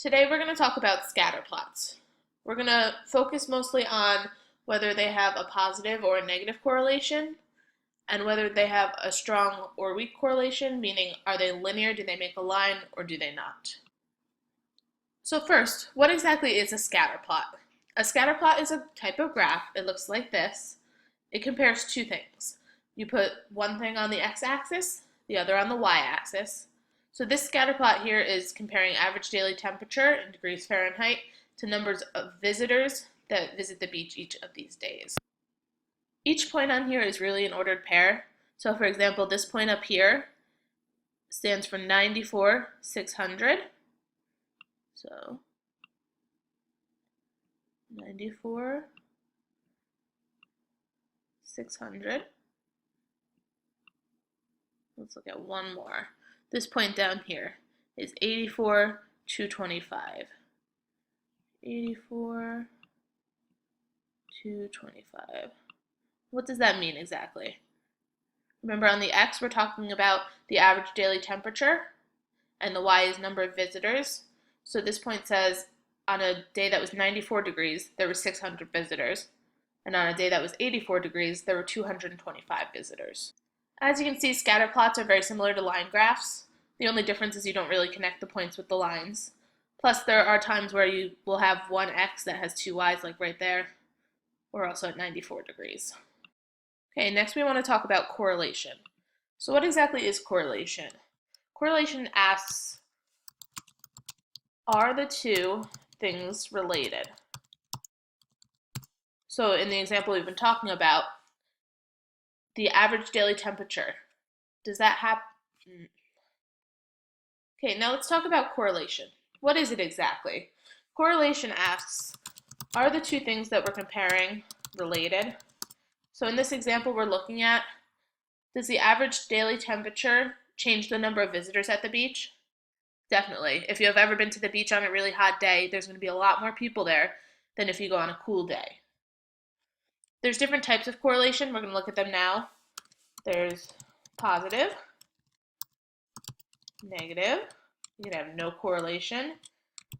Today we're going to talk about scatterplots. We're going to focus mostly on whether they have a positive or a negative correlation and whether they have a strong or weak correlation, meaning are they linear, do they make a line, or do they not? So first, what exactly is a scatterplot? A scatterplot is a type of graph. It looks like this. It compares two things. You put one thing on the x-axis, the other on the y-axis. So this scatterplot here is comparing average daily temperature in degrees Fahrenheit to numbers of visitors that visit the beach each of these days. Each point on here is really an ordered pair. So for example, this point up here stands for 94, 600. So 94, 600. Let's look at one more. This point down here is 84, 225. 84, 225. What does that mean exactly? Remember, on the x, we're talking about the average daily temperature, and the y is number of visitors. So this point says on a day that was 94 degrees, there were 600 visitors, and on a day that was 84 degrees, there were 225 visitors. As you can see, scatter plots are very similar to line graphs. The only difference is you don't really connect the points with the lines. Plus, there are times where you will have one x that has two y's, like right there, or also at 94 degrees. Okay, next we want to talk about correlation. So what exactly is correlation? Correlation asks, are the two things related? So in the example we've been talking about, the average daily temperature, does that happen? Okay, now let's talk about correlation. What is it exactly? Correlation asks, are the two things that we're comparing related? So in this example we're looking at, does the average daily temperature change the number of visitors at the beach? Definitely. If you have ever been to the beach on a really hot day, there's going to be a lot more people there than if you go on a cool day. There's different types of correlation. We're going to look at them now. There's positive, negative, you can have no correlation,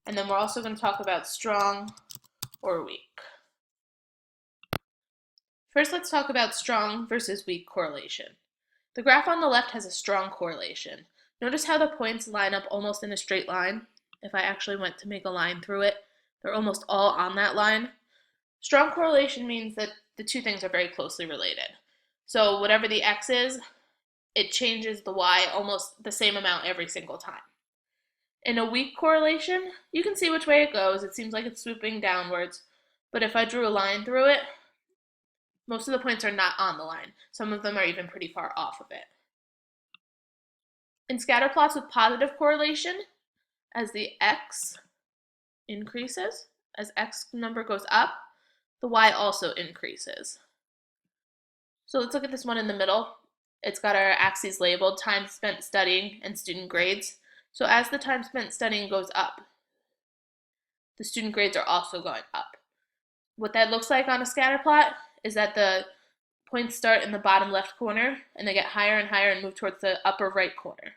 and then we're also going to talk about strong or weak. First, let's talk about strong versus weak correlation. The graph on the left has a strong correlation. Notice how the points line up almost in a straight line. If I actually went to make a line through it, they're almost all on that line. Strong correlation means that the two things are very closely related. So whatever the x is, it changes the y almost the same amount every single time. In a weak correlation, you can see which way it goes. It seems like it's swooping downwards. But if I drew a line through it, most of the points are not on the line. Some of them are even pretty far off of it. In scatterplots with positive correlation, as the x increases, as x number goes up, the y also increases. So let's look at this one in the middle. It's got our axes labeled, time spent studying and student grades. So as the time spent studying goes up, the student grades are also going up. What that looks like on a scatter plot is that the points start in the bottom left corner and they get higher and higher and move towards the upper right corner.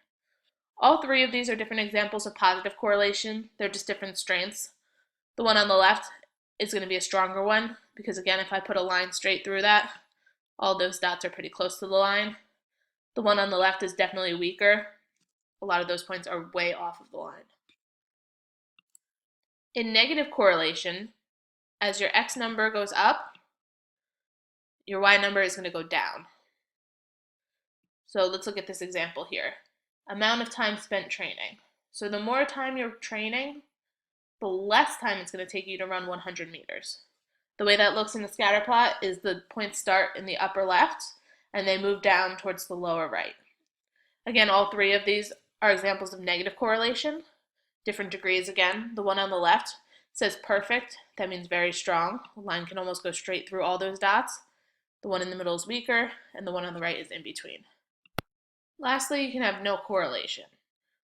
All three of these are different examples of positive correlation. They're just different strengths. The one on the left is going to be a stronger one because, again, if I put a line straight through that, all those dots are pretty close to the line. The one on the left is definitely weaker. A lot of those points are way off of the line. In negative correlation, as your x number goes up, your y number is going to go down. So let's look at this example here. Amount of time spent training. So the more time you're training, the less time it's going to take you to run 100 meters. The way that looks in the scatter plot is the points start in the upper left and they move down towards the lower right. Again, all three of these are examples of negative correlation. Different degrees again. The one on the left says perfect. That means very strong. The line can almost go straight through all those dots. The one in the middle is weaker, and the one on the right is in between. Lastly, you can have no correlation.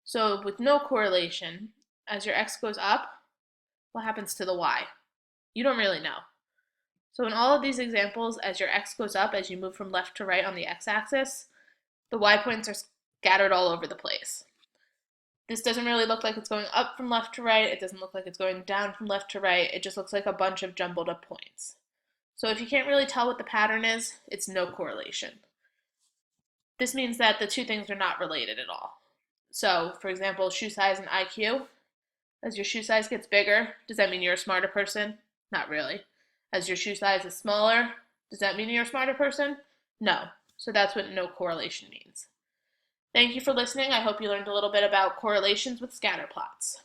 So with no correlation, as your x goes up, what happens to the y? You don't really know. So in all of these examples, as your x goes up, as you move from left to right on the x-axis, the y points are scattered all over the place. This doesn't really look like it's going up from left to right. It doesn't look like it's going down from left to right. It just looks like a bunch of jumbled up points. So if you can't really tell what the pattern is, it's no correlation. This means that the two things are not related at all. So, for example, shoe size and IQ. As your shoe size gets bigger, does that mean you're a smarter person? Not really. As your shoe size is smaller, does that mean you're a smarter person? No. So that's what no correlation means. Thank you for listening. I hope you learned a little bit about correlations with scatter plots.